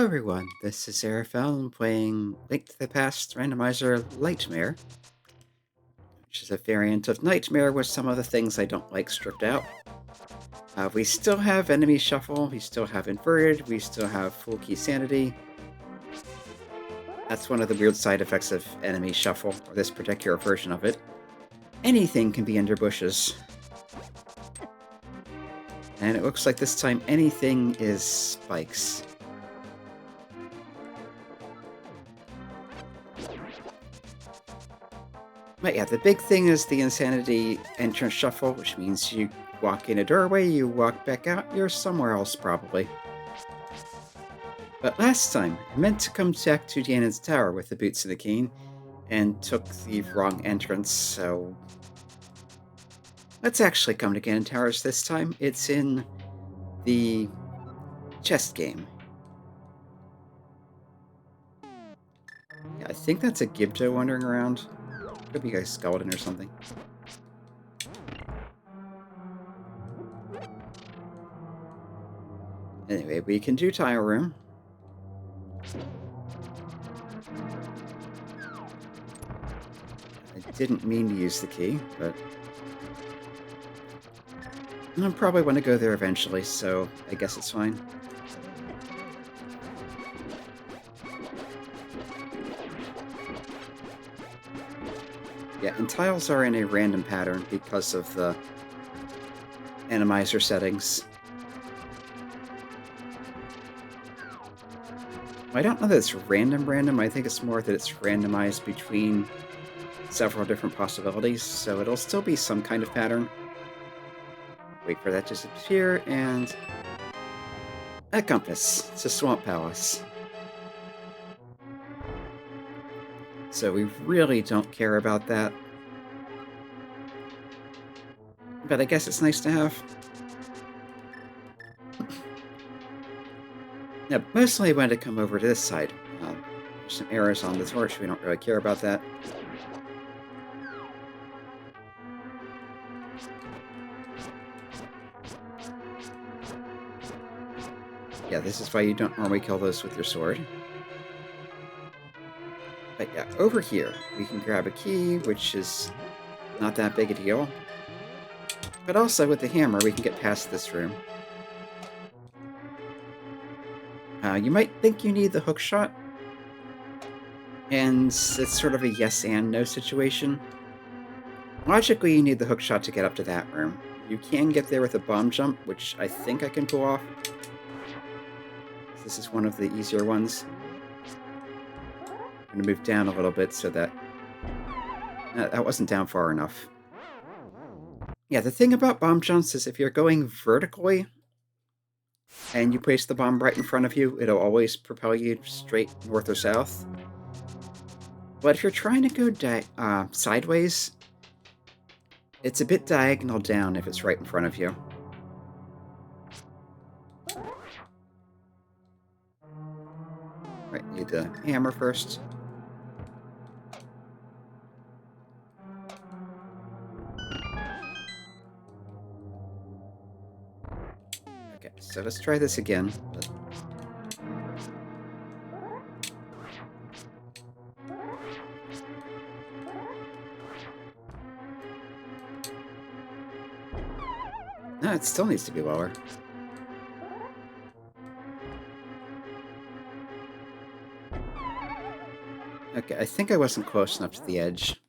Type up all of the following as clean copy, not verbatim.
everyone, this is Arafel. I'm playing Link to the Past Randomizer Litemare, which is a variant of Nightmare with some of the things I don't like stripped out. We still have enemy shuffle, we still have inverted, we still have full Keysanity. That's one of the weird side effects of enemy shuffle, or this particular version of it. Anything can be under bushes. And it looks like this time anything is spikes. But yeah, the big thing is the Insanity entrance shuffle, which means you walk in a doorway, you walk back out, you're somewhere else probably. But last time, I meant to come back to Ganon's tower with the boots and the cane, and took the wrong entrance, so let's actually come to Ganon Towers this time. It's in the chest game. Yeah, I think that's a Gibdo wandering around. Could be a skeleton or something. Anyway, we can do tile room. I didn't mean to use the key, but I'll probably want to go there eventually, so I guess it's fine. Yeah, and tiles are in a random pattern because of the Enemizer settings. I don't know that it's random. I think it's more that it's randomized between several different possibilities, so it'll still be some kind of pattern. Wait for that to disappear, and a compass. It's a swamp palace. So we really don't care about that. But I guess it's nice to have. Now, mostly I wanted to come over to this side. There's some arrows on the torch. We don't really care about that. Yeah, this is why you don't normally kill those with your sword. But yeah, over here, we can grab a key, which is not that big a deal. But also, with the hammer, we can get past this room. You might think you need the hookshot, and it's sort of a yes and no situation. Logically, you need the hookshot to get up to that room. You can get there with a bomb jump, which I think I can pull off. This is one of the easier ones. I'm going to move down a little bit so that... that wasn't down far enough. Yeah, the thing about bomb jumps is if you're going vertically and you place the bomb right in front of you, it'll always propel you straight north or south. But if you're trying to go sideways, it's a bit diagonal down if it's right in front of you. Right, need the hammer first. Okay, so let's try this again. No, it still needs to be lower. Okay, I think I wasn't close enough to the edge.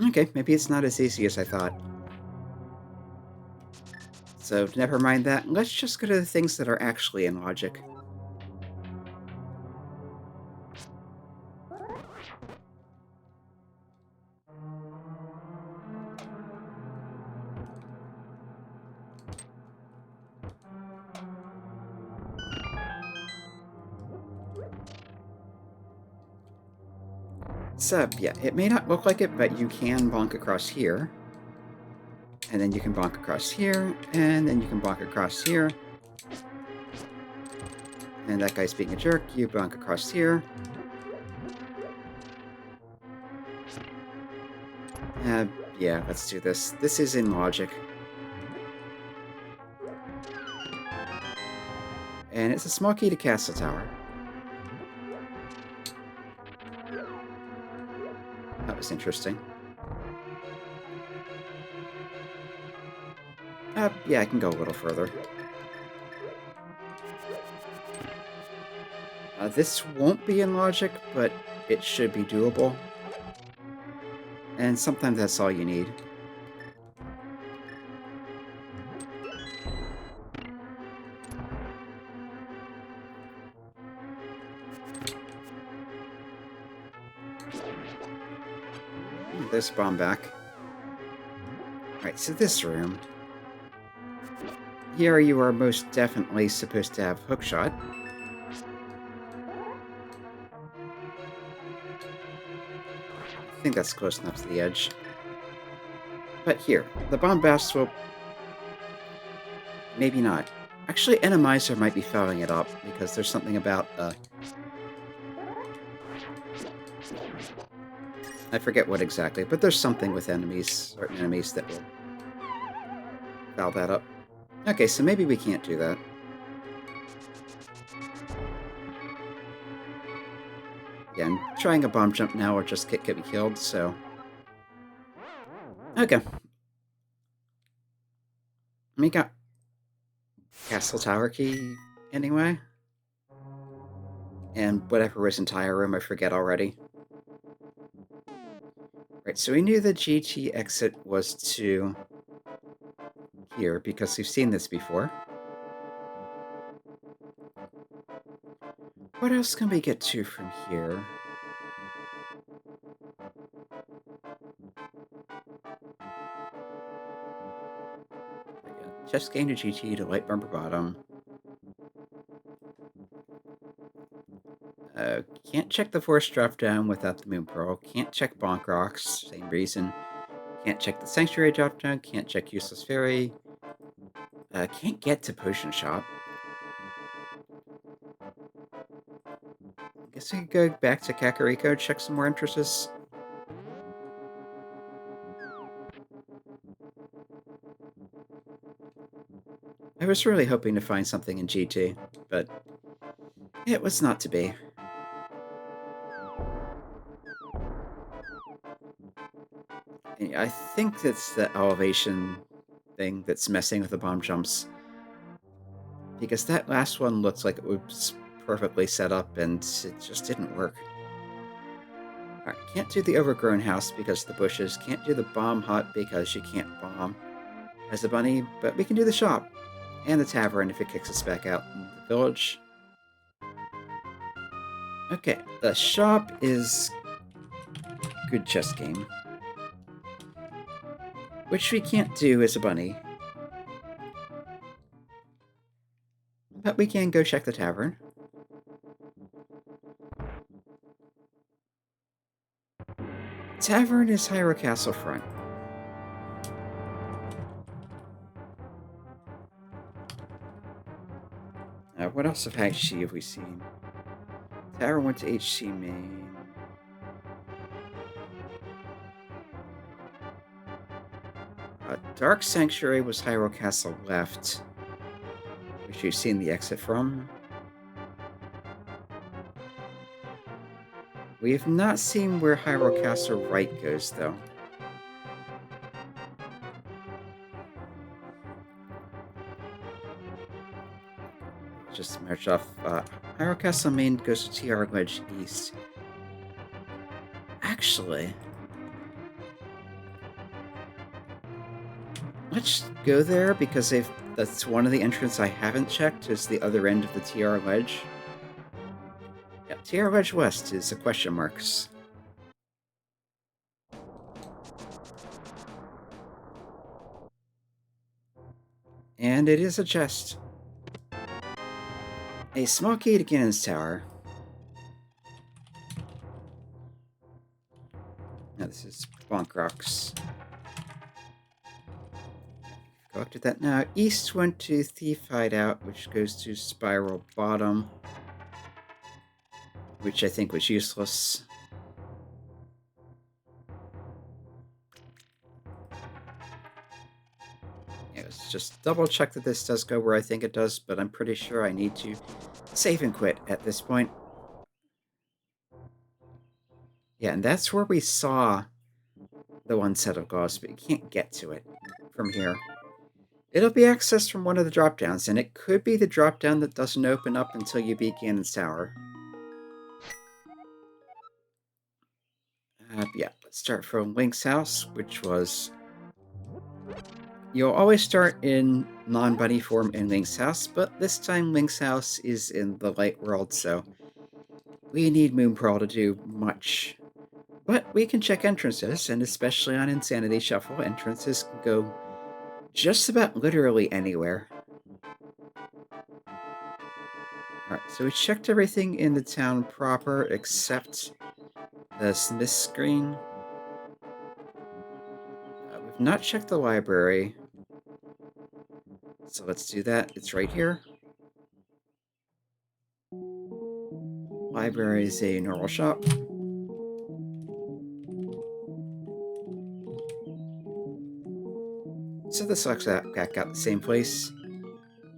Okay, maybe it's not as easy as I thought. So, never mind that. Let's just go to the things that are actually in logic. So, yeah, it may not look like it, but you can bonk across here. And then you can bonk across here, and then you can bonk across here. And that guy's being a jerk, you bonk across here. Yeah, let's do this. This is in logic. And it's a small key to Castle Tower. That was interesting. Yeah, I can go a little further. This won't be in logic, but it should be doable. And sometimes that's all you need. There's a bomb back. Alright, so this room. Here you are most definitely supposed to have hookshot. I think that's close enough to the edge. But here, the bombast will... Maybe not. Actually, Enemizer might be fouling it up, because there's something about, I forget what exactly, but there's something with enemies, certain enemies that will foul that up. Okay, so maybe we can't do that. Yeah, and trying a bomb jump now will just get me killed, so... Okay. We got Castle Tower key, anyway. And whatever was entire room, I forget already. Right, so we knew the GT exit was to here, because we've seen this before. What else can we get to from here? Just gain a GT to light bumper bottom. Can't check the force drop down without the moon pearl. Can't check bonk rocks, same reason. Can't check the sanctuary drop down. Can't check useless fairy. Can't get to potion shop. Guess we could go back to Kakariko, check some more entrances. I was really hoping to find something in GT, but it was not to be. I think it's the elevation thing that's messing with the bomb jumps. Because that last one looks like it was perfectly set up, and it just didn't work. Alright, can't do the overgrown house because of the bushes. Can't do the bomb hut because you can't bomb as a bunny, but we can do the shop. And the tavern if it kicks us back out in the village. Okay, the shop is good chess game. Which we can't do as a bunny. But we can go check the tavern. Tavern is Hyrule Castle front. What else of HC have we seen? Tavern went to HC main. Dark Sanctuary was Hyrule Castle left, which you've seen the exit from. We have not seen where Hyrule Castle right goes, though. Just march off. Hyrule Castle main goes to TR Ledge East. Actually, let's go there because that's one of the entrances I haven't checked is the other end of the TR Ledge. Yeah, TR Ledge West is a question marks. And it is a chest. A small key to Ganon's Tower. Now this is Bonk Rocks. Go up to that now. East went to Thief Hideout, which goes to Spiral Bottom. Which I think was useless. Okay, let's just double check that this does go where I think it does, but I'm pretty sure I need to save and quit at this point. Yeah, and that's where we saw the one set of gauze, but you can't get to it from here. It'll be accessed from one of the drop-downs, and it could be the drop-down that doesn't open up until you beat Ganon's Tower. Yeah, let's start from Link's house, which was... You'll always start in non-bunny form in Link's house, but this time Link's house is in the light world, so we need Moon Pearl to do much. But we can check entrances, and especially on Insanity Shuffle, entrances can go just about literally anywhere. Alright, so we checked everything in the town proper except the Smith screen. We've not checked the library, so let's do that. It's right here. Library is a normal shop. So this looks back out the same place.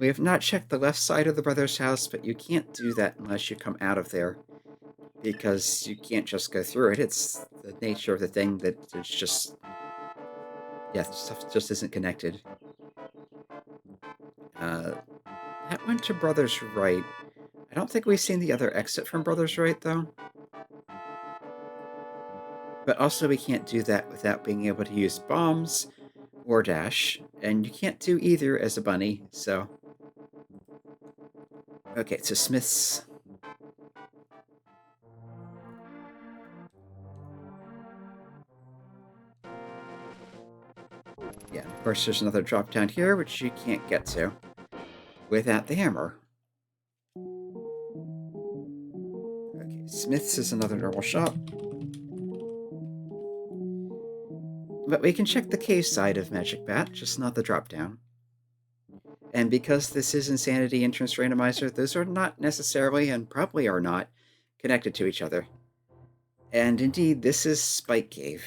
We have not checked the left side of the brother's house, but you can't do that unless you come out of there, because you can't just go through it. It's the nature of the thing that it's just... Yeah, stuff just isn't connected. That went to Brother's Right. I don't think we've seen the other exit from Brother's Right, though. But also we can't do that without being able to use bombs or dash, and you can't do either as a bunny, so... Okay, so Smith's... Yeah, of course there's another drop down here, which you can't get to without the hammer. Okay, Smith's is another normal shop. But we can check the cave side of Magic Bat, just not the drop down. And because this is Insanity Entrance Randomizer, those are not necessarily, and probably are not, connected to each other. And indeed, this is Spike Cave,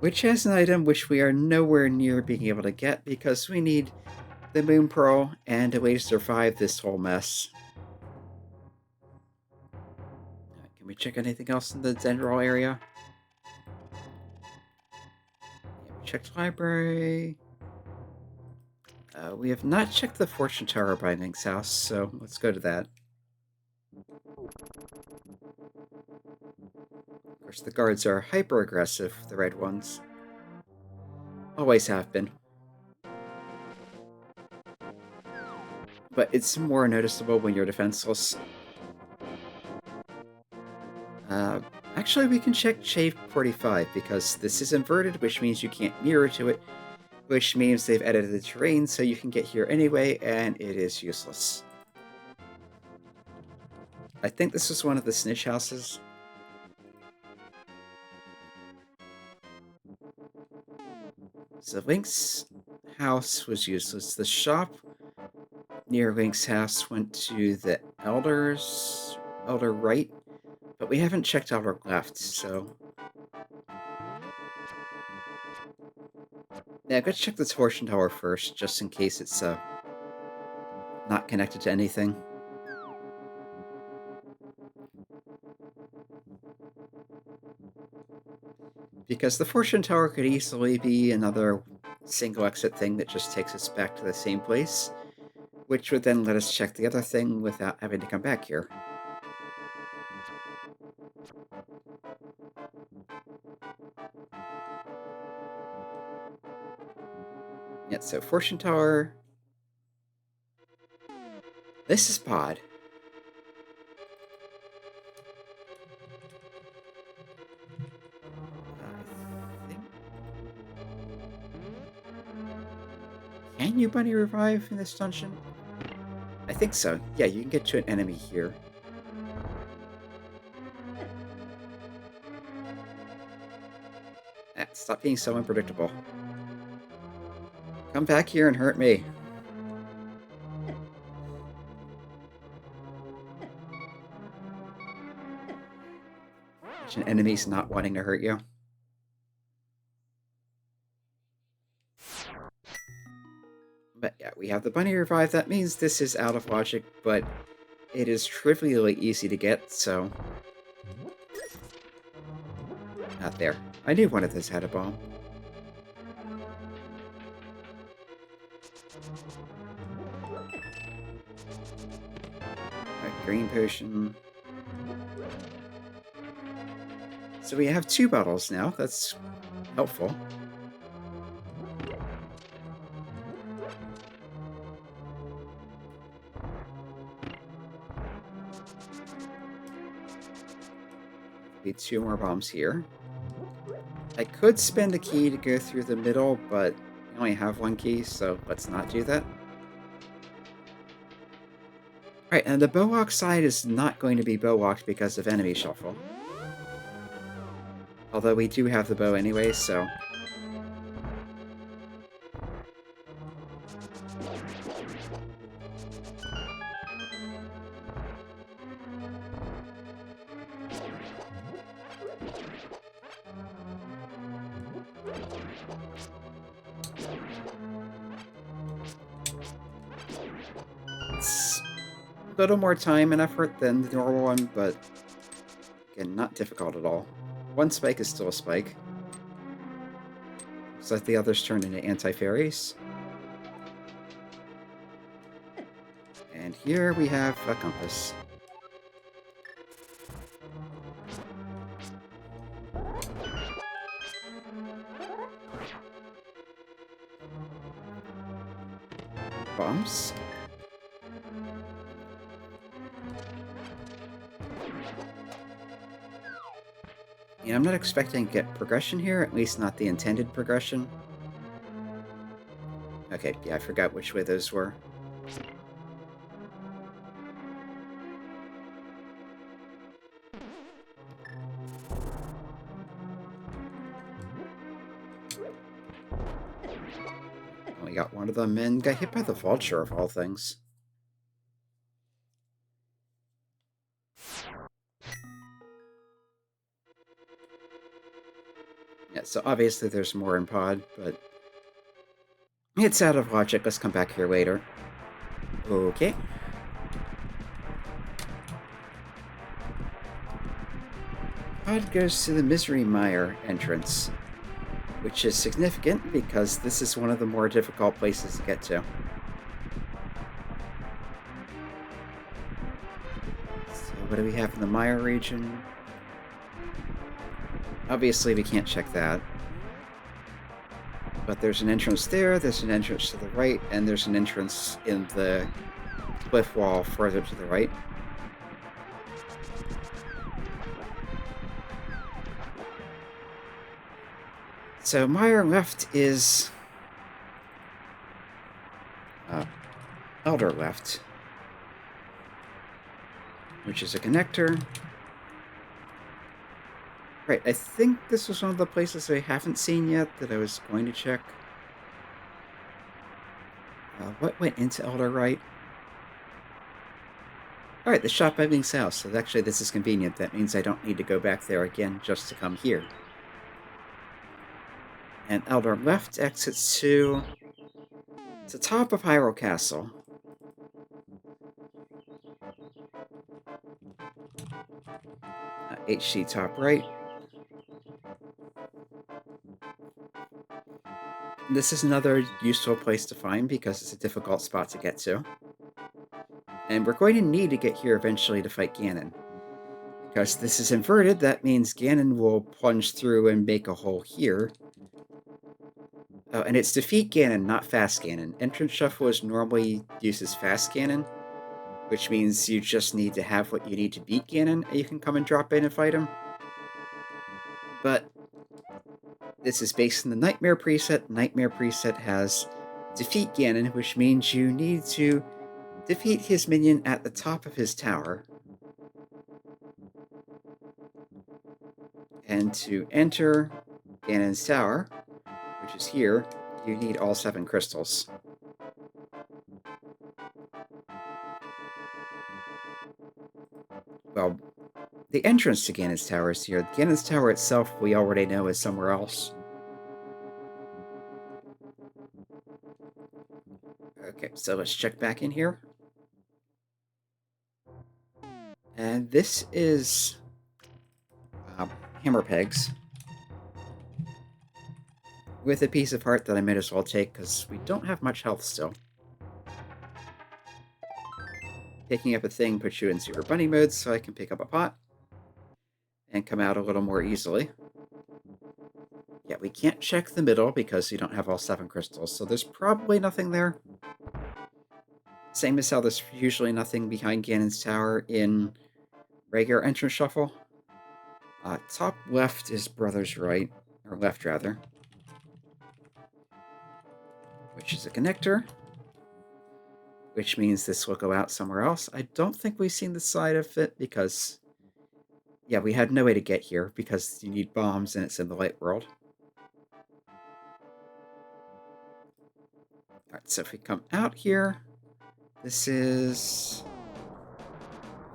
which has an item which we are nowhere near being able to get because we need the Moon Pearl and a way to survive this whole mess. Can we check anything else in the general area? Yeah, we checked library. We have not checked the Fortune Tower by Link's house, so let's go to that. Of course, the guards are hyper-aggressive, the red ones. Always have been. But it's more noticeable when you're defenseless. Actually, we can check Shave 45, because this is inverted, which means you can't mirror to it, which means they've edited the terrain so you can get here anyway, and it is useless. I think this was one of the snitch houses. So Link's house was useless. The shop near Link's house went to the Elder Right, but we haven't checked Elder Left, so... Yeah, go check the Torsion Tower first, just in case it's not connected to anything. Because the Fortune Tower could easily be another single exit thing that just takes us back to the same place, which would then let us check the other thing without having to come back here. Yeah, so Fortune Tower. This is Pod. Can you bunny revive in this dungeon? I think so. Yeah, you can get to an enemy here. Stop being so unpredictable. Come back here and hurt me. Imagine enemies not wanting to hurt you. But yeah, we have the bunny revive. That means this is out of logic, but it is trivially easy to get, so... Not there. I knew one of those had a bomb. Alright, green potion. So we have 2 bottles now. That's helpful. Need 2 more bombs here. I could spend a key to go through the middle, but I only have 1 key, so let's not do that. Alright, and the bow side is not going to be bow-locked because of enemy shuffle. Although we do have the bow anyway, so... It's a little more time and effort than the normal one, but again, not difficult at all. 1 spike is still a spike. Looks like the others turned into anti-fairies. And here we have a compass. Bombs. Yeah, I'm not expecting to get progression here, at least not the intended progression. Okay, yeah, I forgot which way those were. Only got one of them and got hit by the vulture of all things. Yeah, so obviously there's more in pod, but it's out of logic. Let's come back here later. Okay. Pod goes to the Misery Mire entrance, which is significant because this is one of the more difficult places to get to. So what do we have in the Mire region? Obviously we can't check that. But there's an entrance there, there's an entrance to the right, and there's an entrance in the cliff wall further to the right. So Mire left is... Elder left, which is a connector. Right, I think this was one of the places I haven't seen yet that I was going to check. What went into Elder right? Alright, the shop by Link's house. So actually this is convenient. That means I don't need to go back there again just to come here. And Elder left exits to the top of Hyrule Castle. HC top right. This is another useful place to find because it's a difficult spot to get to. And we're going to need to get here eventually to fight Ganon. Because this is inverted, that means Ganon will plunge through and make a hole here. Oh, and it's defeat Ganon, not fast Ganon. Entrance Shuffle is normally uses fast Ganon, which means you just need to have what you need to beat Ganon, and you can come and drop in and fight him. But this is based on the Nightmare preset. Nightmare preset has defeat Ganon, which means you need to defeat his minion at the top of his tower. And to enter Ganon's tower, which is here, you need all 7 crystals. Well, the entrance to Ganon's tower is here. Ganon's tower itself, we already know, is somewhere else. Okay, so let's check back in here. And this is hammer pegs with a piece of heart that I might as well take because we don't have much health still. Picking up a thing puts you in Super Bunny mode so I can pick up a pot and come out a little more easily. Yeah, we can't check the middle because you don't have all 7 crystals, so there's probably nothing there. Same as how there's usually nothing behind Ganon's tower in regular entrance shuffle. Top left is Brother's right, or left rather, which is a connector, which means this will go out somewhere else. I don't think we've seen the side of it because, yeah, we had no way to get here because you need bombs and it's in the light world. Alright, so if we come out here, this is...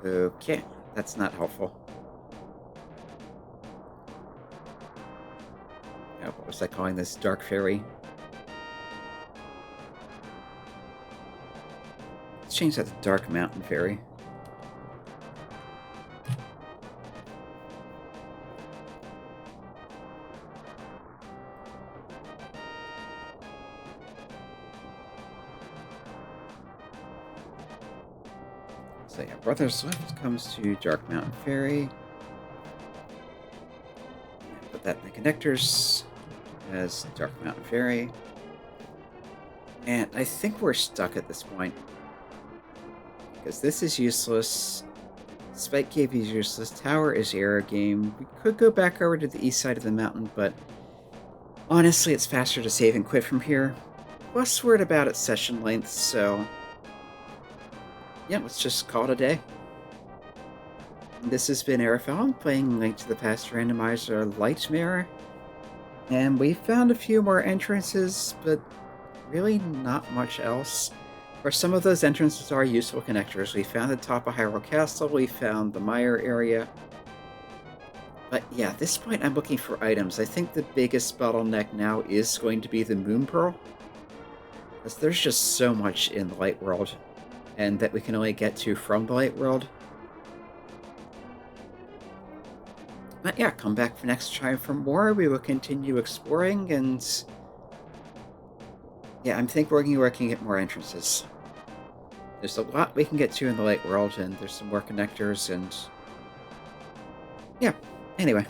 okay, that's not helpful. What was I calling this? Dark Fairy? Let's change that to Dark Mountain Fairy. So yeah, Brother's left comes to Dark Mountain Fairy. Put that in the connectors as Dark Mountain Fairy. And I think we're stuck at this point. Because this is useless. Spike Cave is useless. Tower is error game. We could go back over to the east side of the mountain, but honestly, it's faster to save and quit from here. Plus, we're at about at session length, so yeah, let's just call it a day. This has been Arafel playing Link to the Past Randomizer Litemare. And we found a few more entrances, but really not much else. For some of those entrances are useful connectors. We found the top of Hyrule Castle, we found the Mire area. But yeah, at this point I'm looking for items. I think the biggest bottleneck now is going to be the Moon Pearl. Because there's just so much in the Light World, and that we can only get to from the Light World. But yeah, come back for next time for more. We will continue exploring, and yeah, I'm think we're going to get more entrances. There's a lot we can get to in the Light World, and there's some more connectors, and yeah, anyway.